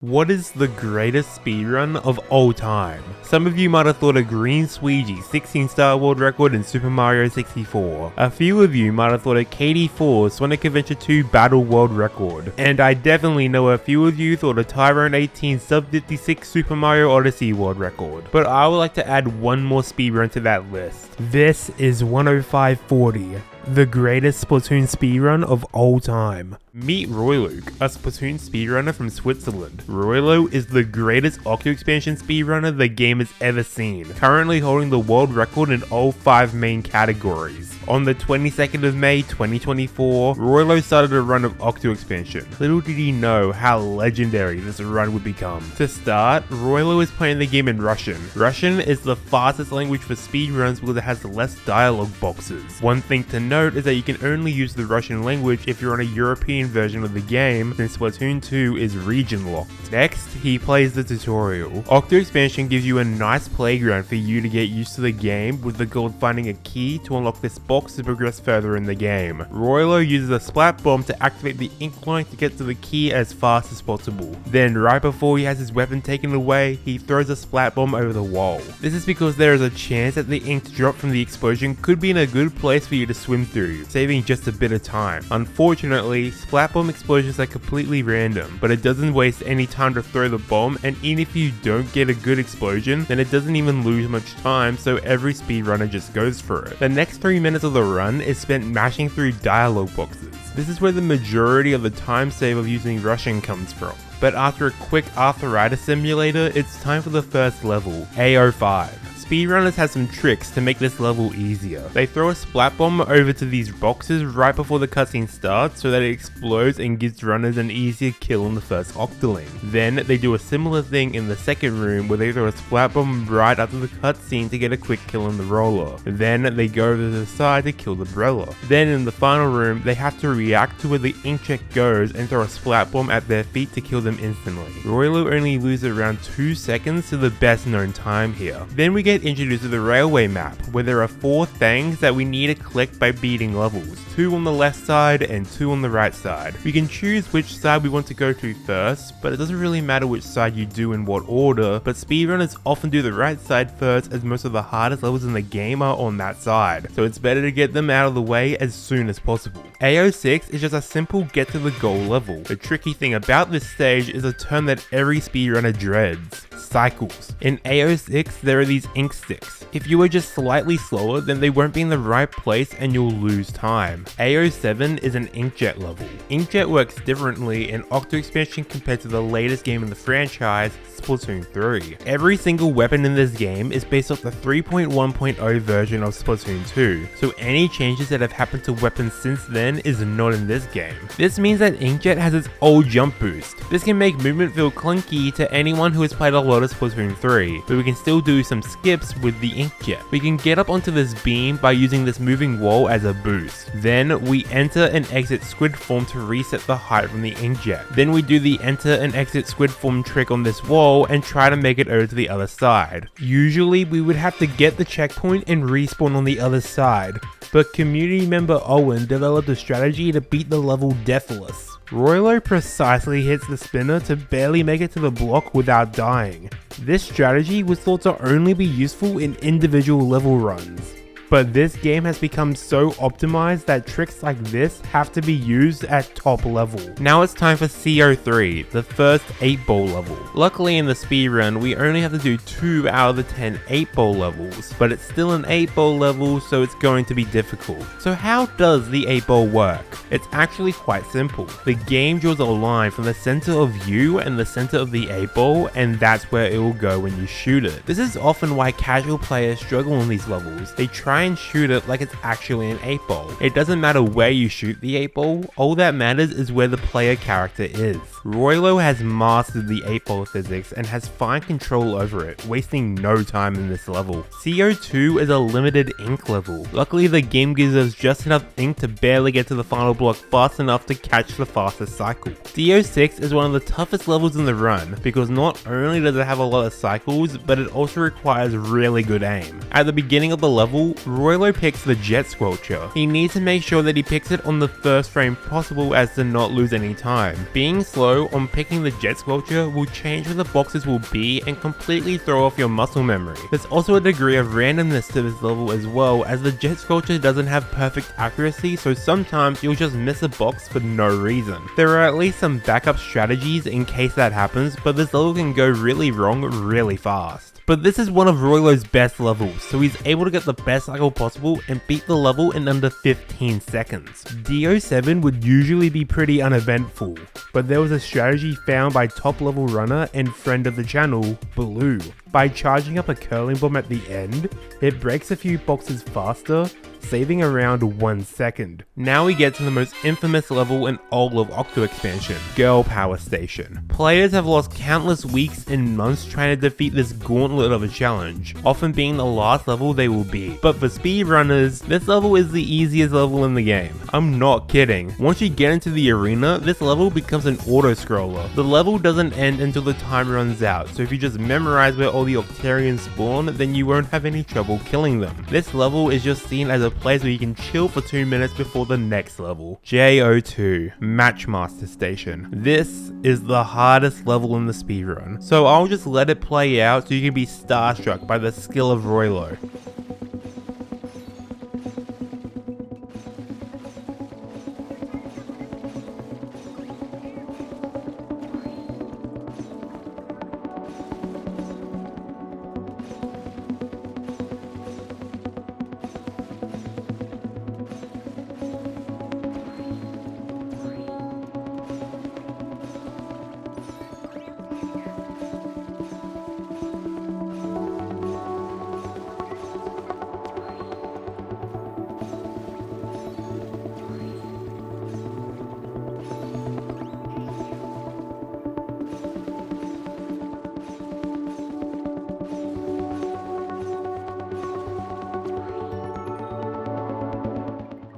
What is the greatest speedrun of all time? Some of you might have thought of Green Squeegee's 16-star world record in Super Mario 64. A few of you might have thought of KD4's Sonic Adventure 2 Battle World Record. And I definitely know a few of you thought of Tyrone 18's Sub 56 Super Mario Odyssey World Record. But I would like to add one more speedrun to that list. This is 10540. The greatest Splatoon speedrun of all time. Meet Royluke, a Splatoon speedrunner from Switzerland. Roylo is the greatest Octo Expansion speedrunner the game has ever seen, currently holding the world record in all 5 main categories. On the 22nd of May 2024, Roylo started a run of Octo Expansion. Little did he know how legendary this run would become. To start, Roylo is playing the game in Russian. Russian is the fastest language for speedruns because it has less dialogue boxes. One thing to note is that you can only use the Russian language if you're on a European version of the game, since Splatoon 2 is region locked. Next, he plays the tutorial. Octo Expansion gives you a nice playground for you to get used to the game, with the goal of finding a key to unlock this box to progress further in the game. Roylo uses a splat bomb to activate the ink line to get to the key as fast as possible. Then, right before he has his weapon taken away, he throws a splat bomb over the wall. This is because there is a chance that the ink to drop from the explosion could be in a good place for you to swim through, saving just a bit of time. Unfortunately, splat bomb explosions are completely random, but it doesn't waste any time to throw the bomb, and even if you don't get a good explosion, then it doesn't even lose much time, so every speedrunner just goes for it. The next 3 minutes of the run is spent mashing through dialogue boxes. This is where the majority of the time save of using Russian comes from. But after a quick arthritis simulator, it's time for the first level, AO5. Speedrunners have some tricks to make this level easier. They throw a splat bomb over to these boxes right before the cutscene starts so that it explodes and gives runners an easier kill in the first Octoling. Then they do a similar thing in the second room where they throw a splat bomb right after the cutscene to get a quick kill on the roller. Then they go over to the side to kill the Brella. Then in the final room, they have to react to where the inkjet goes and throw a splat bomb at their feet to kill them instantly. Roylo only loses around 2 seconds to the best known time here. Then we get introduced to the railway map, where there are 4 things that we need to collect by beating levels, 2 on the left side and 2 on the right side. We can choose which side we want to go to first, but it doesn't really matter which side you do in what order, but speedrunners often do the right side first, as most of the hardest levels in the game are on that side, so it's better to get them out of the way as soon as possible. AO6 is just a simple get to the goal level. The tricky thing about this stage is a term that every speedrunner dreads: cycles. In AO6, there are these ink sticks. If you are just slightly slower, then they won't be in the right place and you'll lose time. AO7 is an inkjet level. Inkjet works differently in Octo Expansion compared to the latest game in the franchise, Splatoon 3. Every single weapon in this game is based off the 3.1.0 version of Splatoon 2, so any changes that have happened to weapons since then is not in this game. This means that Inkjet has its old jump boost. This can make movement feel clunky to anyone who has played a lot of Splatoon 3, but we can still do some skips with the Inkjet. We can get up onto this beam by using this moving wall as a boost. Then we enter and exit squid form to reset the height from the Inkjet. Then we do the enter and exit squid form trick on this wall and try to make it over to the other side. Usually we would have to get the checkpoint and respawn on the other side, but community member Owen developed a strategy to beat the level deathless. Roylo precisely hits the spinner to barely make it to the block without dying. This strategy was thought to only be useful in individual level runs. But this game has become so optimized that tricks like this have to be used at top level. Now it's time for CO3, the first 8-ball level. Luckily in the speedrun, we only have to do 2 out of the 10 8-ball levels, but it's still an 8-ball level, so it's going to be difficult. So how does the 8-ball work? It's actually quite simple. The game draws a line from the center of you and the center of the 8-ball, and that's where it will go when you shoot it. This is often why casual players struggle on these levels. They try and shoot it like it's actually an 8-ball. It doesn't matter where you shoot the 8-ball, all that matters is where the player character is. Roylo has mastered the 8-ball physics and has fine control over it, wasting no time in this level. CO2 is a limited ink level. Luckily the game gives us just enough ink to barely get to the final block fast enough to catch the fastest cycle. CO6 is one of the toughest levels in the run, because not only does it have a lot of cycles, but it also requires really good aim. At the beginning of the level, Roylo picks the jet squelcher. He needs to make sure that he picks it on the first frame possible as to not lose any time. Being slow on picking the jet squelcher will change where the boxes will be and completely throw off your muscle memory. There's also a degree of randomness to this level as well, as the jet squelcher doesn't have perfect accuracy, so sometimes you'll just miss a box for no reason. There are at least some backup strategies in case that happens, but this level can go really wrong really fast. But this is one of Roylo's best levels, so he's able to get the best cycle possible and beat the level in under 15 seconds. DO7 would usually be pretty uneventful, but there was a strategy found by top level runner and friend of the channel, Blue. By charging up a curling bomb at the end, it breaks a few boxes faster, saving around 1 second. Now we get to the most infamous level in all of Octo Expansion, Girl Power Station. Players have lost countless weeks and months trying to defeat this gauntlet of a challenge, often being the last level they will beat. But for speedrunners, this level is the easiest level in the game. I'm not kidding. Once you get into the arena, this level becomes an auto-scroller. The level doesn't end until the time runs out, so if you just memorize where all the Octarians spawn, then you won't have any trouble killing them. This level is just seen as a place where you can chill for 2 minutes before the next level. JO2, Matchmaster Station. This is the hardest level in the speedrun, so I'll just let it play out so you can be starstruck by the skill of Roylo.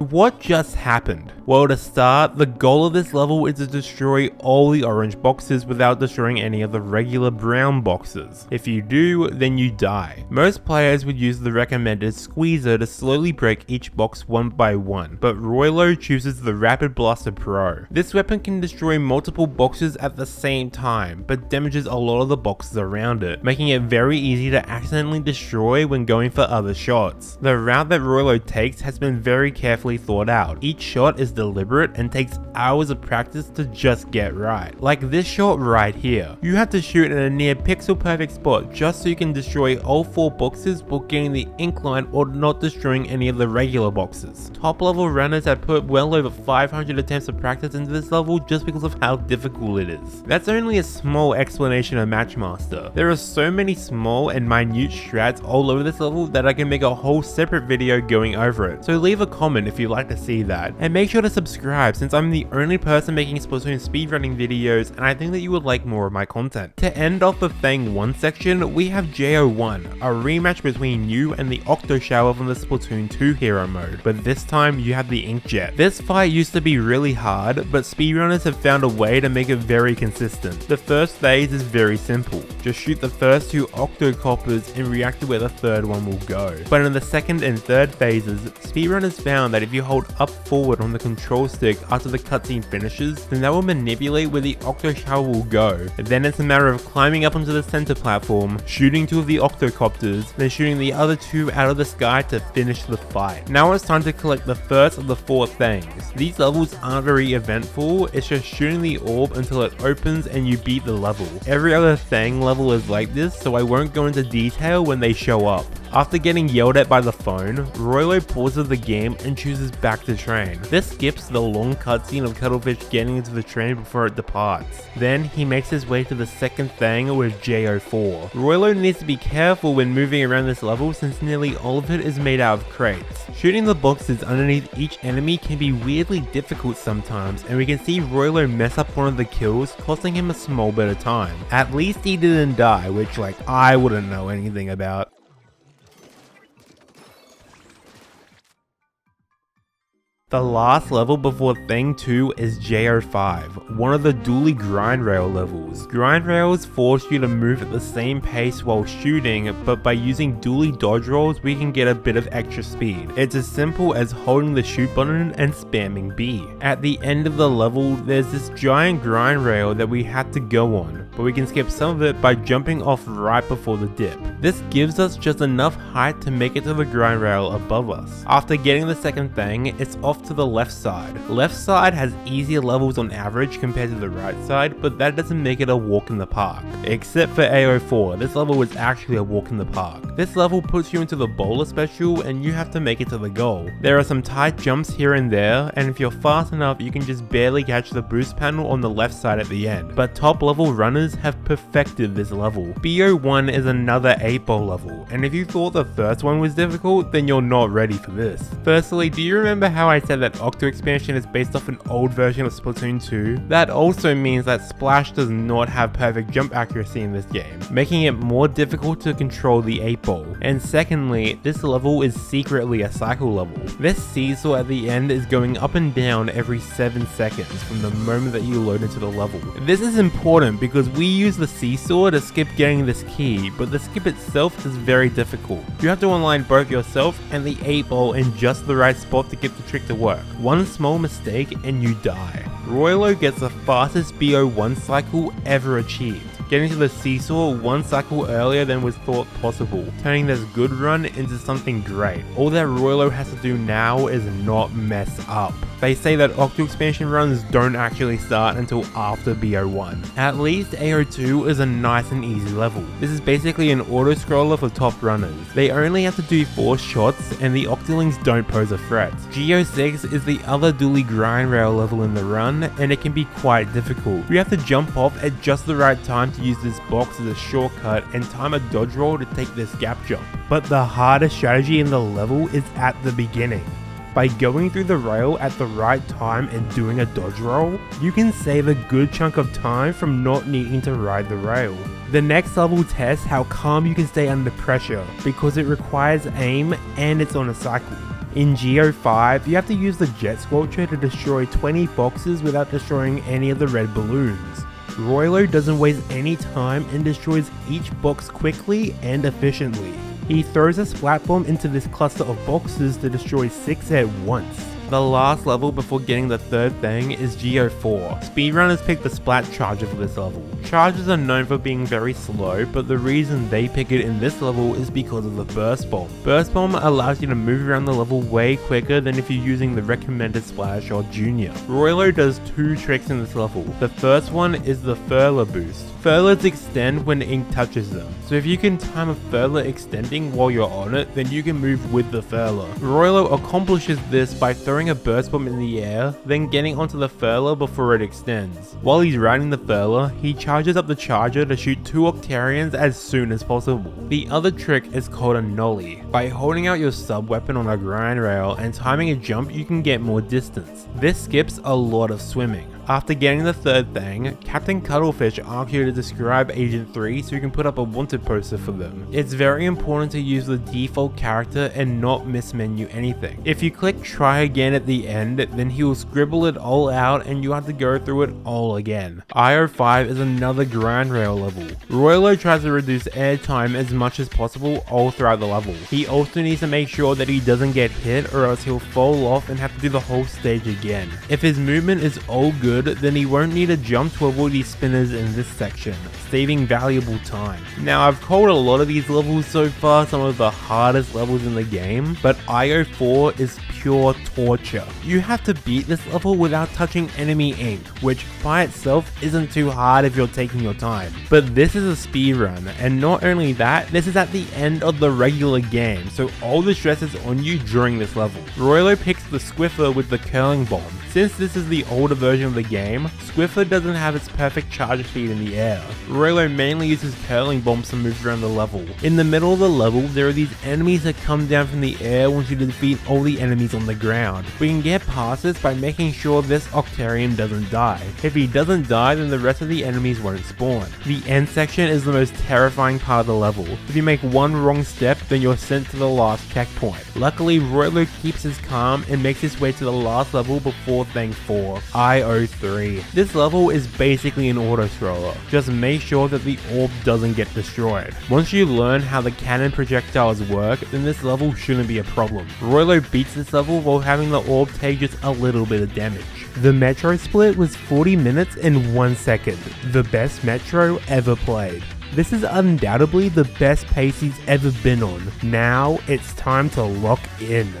What just happened? Well, to start, the goal of this level is to destroy all the orange boxes without destroying any of the regular brown boxes. If you do, then you die. Most players would use the recommended squeezer to slowly break each box one by one, but Roylo chooses the Rapid Blaster Pro. This weapon can destroy multiple boxes at the same time, but damages a lot of the boxes around it, making it very easy to accidentally destroy when going for other shots. The route that Roylo takes has been very carefully thought out. Each shot is deliberate and takes hours of practice to just get right. Like this shot right here. You have to shoot in a near pixel perfect spot just so you can destroy all 4 boxes while getting the incline or not destroying any of the regular boxes. Top level runners have put well over 500 attempts of practice into this level just because of how difficult it is. That's only a small explanation of Matchmaster. There are so many small and minute strats all over this level that I can make a whole separate video going over it. So leave a comment if you'd like to see that, and make sure to subscribe since I'm the only person making Splatoon speedrunning videos and I think that you would like more of my content. To end off the Thang 1 section, we have JO1, a rematch between you and the Octo Shower from the Splatoon 2 hero mode, but this time you have the Inkjet. This fight used to be really hard, but speedrunners have found a way to make it very consistent. The first phase is very simple, just shoot the first 2 Octocoppers and react to where the third one will go. But in the second and third phases, speedrunners found that if you hold up forward on the control stick after the cutscene finishes, then that will manipulate where the Octo Shower will go. Then it's a matter of climbing up onto the center platform, shooting 2 of the Octocopters, then shooting the other 2 out of the sky to finish the fight. Now it's time to collect the first of the 4 Thangs. These levels aren't very eventful, it's just shooting the orb until it opens and you beat the level. Every other Thang level is like this, so I won't go into detail when they show up. After getting yelled at by the phone, Roylo pauses the game and chooses back to train. This skips the long cutscene of Cuttlefish getting into the train before it departs. Then he makes his way to the second Thang with JO4. Roylo needs to be careful when moving around this level since nearly all of it is made out of crates. Shooting the boxes underneath each enemy can be weirdly difficult sometimes, and we can see Roylo mess up one of the kills, costing him a small bit of time. At least he didn't die, which I wouldn't know anything about. The last level before thing 2 is JO5, one of the dually grind rail levels. Grind rails force you to move at the same pace while shooting, but by using dually dodge rolls we can get a bit of extra speed. It's as simple as holding the shoot button and spamming B. At the end of the level there's this giant grind rail that we had to go on, but we can skip some of it by jumping off right before the dip. This gives us just enough height to make it to the grind rail above us. After getting the second thing, it's off to the left side. Left side has easier levels on average compared to the right side, but that doesn't make it a walk in the park. Except for AO4, this level is actually a walk in the park. This level puts you into the bowler special and you have to make it to the goal. There are some tight jumps here and there, and if you're fast enough you can just barely catch the boost panel on the left side at the end. But top level runners have perfected this level. BO1 is another 8-ball level, and if you thought the first one was difficult, then you're not ready for this. Firstly, do you remember how I said that Octo Expansion is based off an old version of Splatoon 2? That also means that Splash does not have perfect jump accuracy in this game, making it more difficult to control the 8-ball. And secondly, this level is secretly a cycle level. This seesaw at the end is going up and down every 7 seconds from the moment that you load into the level. This is important because we use the seesaw to skip getting this key, but the skip itself is very difficult. You have to align both yourself and the 8-ball in just the right spot to get the trick to work. One small mistake and you die. Roylo gets the fastest BO1 cycle ever achieved, getting to the seesaw one cycle earlier than was thought possible, turning this good run into something great. All that Roylo has to do now is not mess up. They say that Octo Expansion runs don't actually start until after BO1. At least AO2 is a nice and easy level. This is basically an auto-scroller for top runners. They only have to do 4 shots and the Octolings don't pose a threat. GO6 is the other dually grind rail level in the run, and it can be quite difficult. You have to jump off at just the right time to use this box as a shortcut and time a dodge roll to take this gap jump. But the hardest strategy in the level is at the beginning. By going through the rail at the right time and doing a dodge roll, you can save a good chunk of time from not needing to ride the rail. The next level tests how calm you can stay under pressure because it requires aim and it's on a cycle. In GO5, you have to use the jet squelcher to destroy 20 boxes without destroying any of the red balloons. Roylo doesn't waste any time and destroys each box quickly and efficiently. He throws a splat bomb into this cluster of boxes to destroy 6 at once. The last level before getting the third thing is GO4. Speedrunners pick the splat charger for this level. Chargers are known for being very slow, but the reason they pick it in this level is because of the burst bomb. Burst bomb allows you to move around the level way quicker than if you're using the recommended splash or junior. Roylo does 2 tricks in this level. The first one is the furler boost. Furlers extend when ink touches them, so if you can time a furler extending while you're on it, then you can move with the furler. Roylo accomplishes this by throwing a burst bomb in the air, then getting onto the furler before it extends. While he's riding the furler, he charges up the charger to shoot 2 Octarians as soon as possible. The other trick is called a nollie. By holding out your sub weapon on a grind rail and timing a jump, you can get more distance. This skips a lot of swimming. After getting the third thing, Captain Cuttlefish asks you to describe Agent 3 so you can put up a wanted poster for them. It's very important to use the default character and not mismenu anything. If you click try again at the end, then he will scribble it all out and you have to go through it all again. IO5 is another grind rail level. Roylo tries to reduce airtime as much as possible all throughout the level. He also needs to make sure that he doesn't get hit or else he'll fall off and have to do the whole stage again. If his movement is all good, then he won't need a jump to avoid these spinners in this section, saving valuable time. Now I've called a lot of these levels so far some of the hardest levels in the game, but IO4 is pure torture. You have to beat this level without touching enemy ink, which by itself isn't too hard if you're taking your time. But this is a speedrun, and not only that, this is at the end of the regular game, so all the stress is on you during this level. Roylo picks the Squiffer with the curling bomb. Since this is the older version of the game, Squiffer doesn't have its perfect charge speed in the air. Roylo mainly uses curling bombs to move around the level. In the middle of the level, there are these enemies that come down from the air once you defeat all the enemies is on the ground. We can get past this by making sure this Octarian doesn't die. If he doesn't die, then the rest of the enemies won't spawn. The end section is the most terrifying part of the level. If you make one wrong step, then you're sent to the last checkpoint. Luckily, Roylo keeps his calm and makes his way to the last level before Thing 4, IO3. This level is basically an auto-scroller. Just make sure that the orb doesn't get destroyed. Once you learn how the cannon projectiles work, then this level shouldn't be a problem. Roylo beats this level while having the orb take just a little bit of damage. The Metro split was 40 minutes and 1 second, the best Metro ever played. This is undoubtedly the best pace he's ever been on. Now it's time to lock in.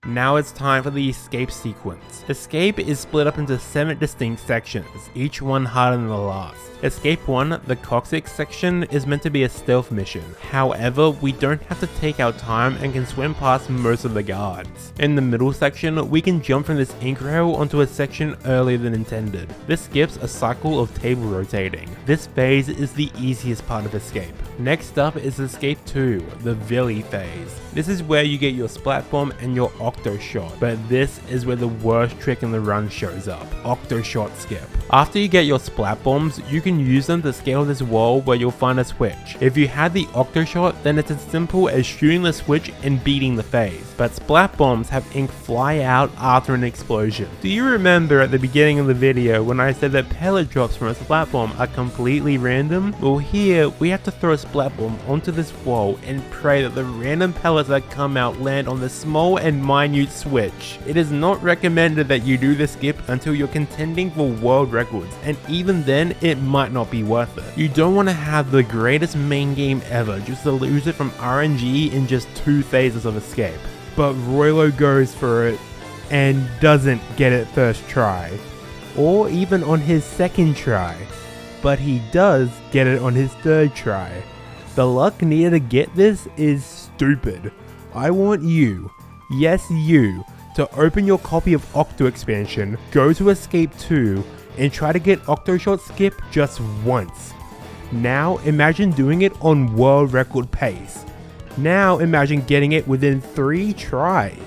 Now it's time for the escape sequence. Escape is split up into 7 distinct sections, each one harder than the last. Escape 1, the Coccyx section, is meant to be a stealth mission. However, we don't have to take our time and can swim past most of the guards. In the middle section, we can jump from this ink rail onto a section earlier than intended. This skips a cycle of table rotating. This phase is the easiest part of Escape. Next up is Escape 2, the Villi phase. This is where you get your Splat Bomb and your Octo Shot, but this is where the worst trick in the run shows up, Octo Shot skip. After you get your Splat Bombs, you can use them to scale this wall where you'll find a switch. If you had the Octo Shot, then it's as simple as shooting the switch and beating the phase, but Splat Bombs have ink fly out after an explosion. Do you remember at the beginning of the video when I said that pellet drops from a Splat Bomb are completely random? Well, here we have to throw a Splat Bomb onto this wall and pray that the random pellets that come out land on the small and minute switch. It is not recommended that you do this skip until you're contending for world records, and even then it might not be worth it. You don't want to have the greatest main game ever just to lose it from RNG in just 2 phases of Escape. But Roylo goes for it and doesn't get it first try, or even on his second try, but he does get it on his 3rd try. The luck needed to get this is stupid. I want you, yes you, to open your copy of Octo Expansion, go to Escape 2, and try to get Octo Shot skip just once. Now imagine doing it on world record pace. Now imagine getting it within 3 tries.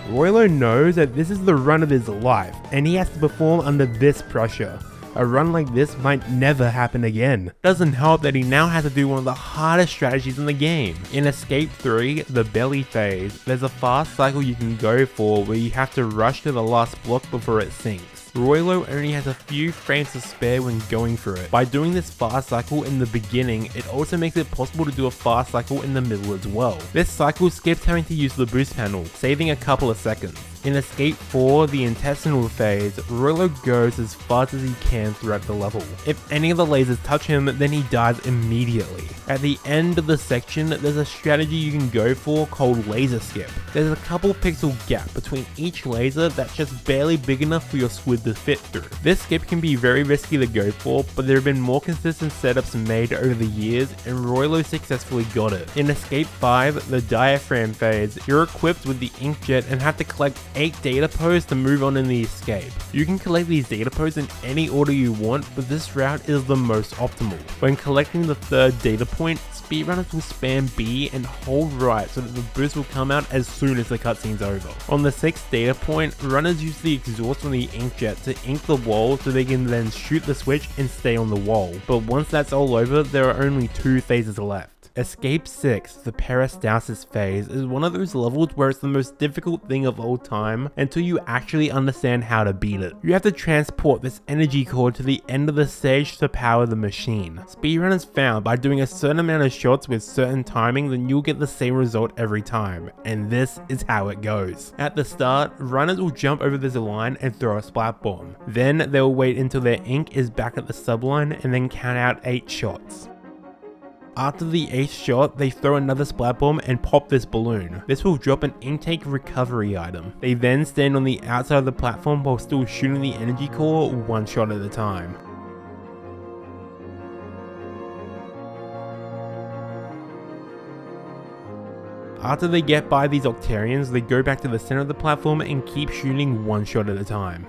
Roylo knows that this is the run of his life, and he has to perform under this pressure. A run like this might never happen again. Doesn't help that he now has to do one of the hardest strategies in the game. In Escape 3, the belly phase, there's a fast cycle you can go for where you have to rush to the last block before it sinks. Roylo only has a few frames to spare when going for it. By doing this fast cycle in the beginning, it also makes it possible to do a fast cycle in the middle as well. This cycle skips having to use the boost panel, saving a couple of seconds. In Escape 4, the intestinal phase, Roylo goes as fast as he can throughout the level. If any of the lasers touch him, then he dies immediately. At the end of the section, there's a strategy you can go for called laser skip. There's a couple pixel gap between each laser that's just barely big enough for your squid to fit through. This skip can be very risky to go for, but there have been more consistent setups made over the years, and Roylo successfully got it. In Escape 5, the diaphragm phase, you're equipped with the inkjet and have to collect 8 data pods to move on in the escape. You can collect these data pods in any order you want, but this route is the most optimal. When collecting the 3rd data point, speedrunners will spam B and hold right so that the boost will come out as soon as the cutscene's over. On the 6th data point, runners use the exhaust from the inkjet to ink the wall so they can then shoot the switch and stay on the wall. But once that's all over, there are only 2 phases left. Escape 6, the Peristalsis phase, is one of those levels where it's the most difficult thing of all time until you actually understand how to beat it. You have to transport this energy core to the end of the stage to power the machine. Speedrunners found by doing a certain amount of shots with certain timing, then you'll get the same result every time, and this is how it goes. At the start, runners will jump over this line and throw a splat bomb. Then they'll wait until their ink is back at the subline and then count out 8 shots. After the 8th shot, they throw another splat bomb and pop this balloon. This will drop an intake recovery item. They then stand on the outside of the platform while still shooting the energy core 1 shot at a time. After they get by these Octarians, they go back to the center of the platform and keep shooting 1 shot at a time.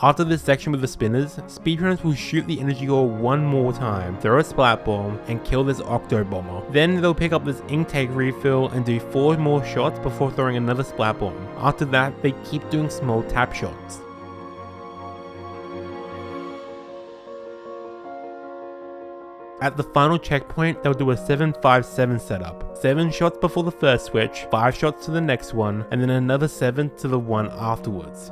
After this section with the spinners, speedrunners will shoot the energy ore one more time, throw a splat bomb, and kill this Octo bomber. Then they'll pick up this intake refill and do 4 more shots before throwing another splat bomb. After that, they keep doing small tap shots. At the final checkpoint, they'll do a 7-5-7 setup. 7 shots before the first switch, 5 shots to the next one, and then another 7 to the one afterwards.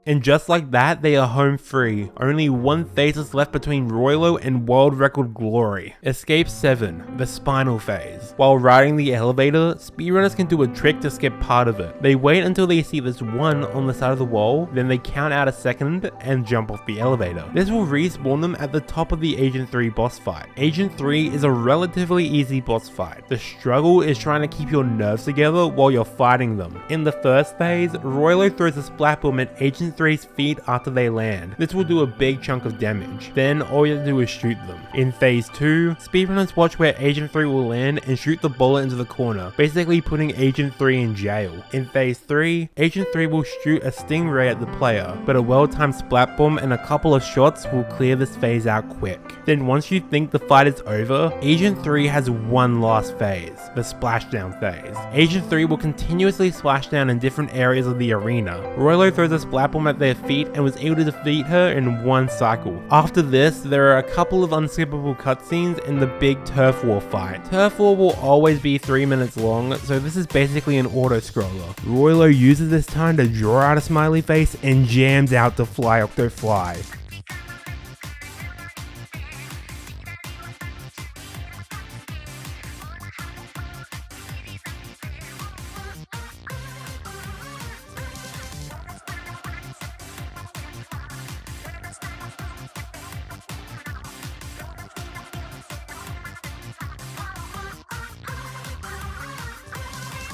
And just like that, they are home free. Only one phase is left between Roylo and world record glory. Escape 7, the spinal phase. While riding the elevator, speedrunners can do a trick to skip part of it. They wait until they see this 1 on the side of the wall, then they count out a second and jump off the elevator. This will respawn them at the top of the Agent 3 boss fight. Agent 3 is a relatively easy boss fight. The struggle is trying to keep your nerves together while you're fighting them. In the first phase, Roylo throws a splat bomb at Agent 3's feet after they land. This will do a big chunk of damage. Then all you have to do is shoot them. In phase 2, speedrunners watch where Agent 3 will land and shoot the bullet into the corner, basically putting Agent 3 in jail. In phase 3, Agent 3 will shoot a stingray at the player, but a well-timed splat bomb and a couple of shots will clear this phase out quick. Then once you think the fight is over, Agent 3 has one last phase, the splashdown phase. Agent 3 will continuously splash down in different areas of the arena. Roylo throws a splat bomb at their feet and was able to defeat her in one cycle. After this, there are a couple of unskippable cutscenes and the big turf war fight. Turf war will always be 3 minutes long, so this is basically an auto-scroller. Roylo uses this time to draw out a smiley face and jams out to Fly Octo Fly.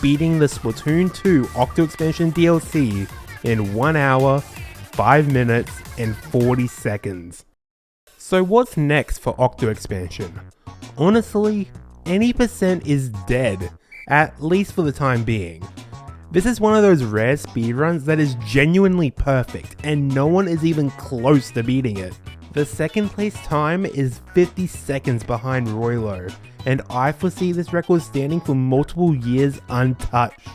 Beating the Splatoon 2 Octo Expansion DLC in 1 hour, 5 minutes, and 40 seconds. So what's next for Octo Expansion? Honestly, any percent is dead, at least for the time being. This is one of those rare speedruns that is genuinely perfect, and no one is even close to beating it. The second place time is 50 seconds behind Roylo, and I foresee this record standing for multiple years untouched.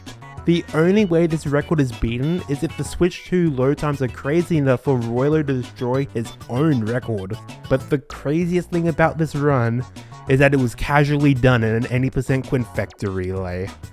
The only way this record is beaten is if the Switch 2 load times are crazy enough for Roylo to destroy his own record. But the craziest thing about this run is that it was casually done in an 80% Quinfecta relay.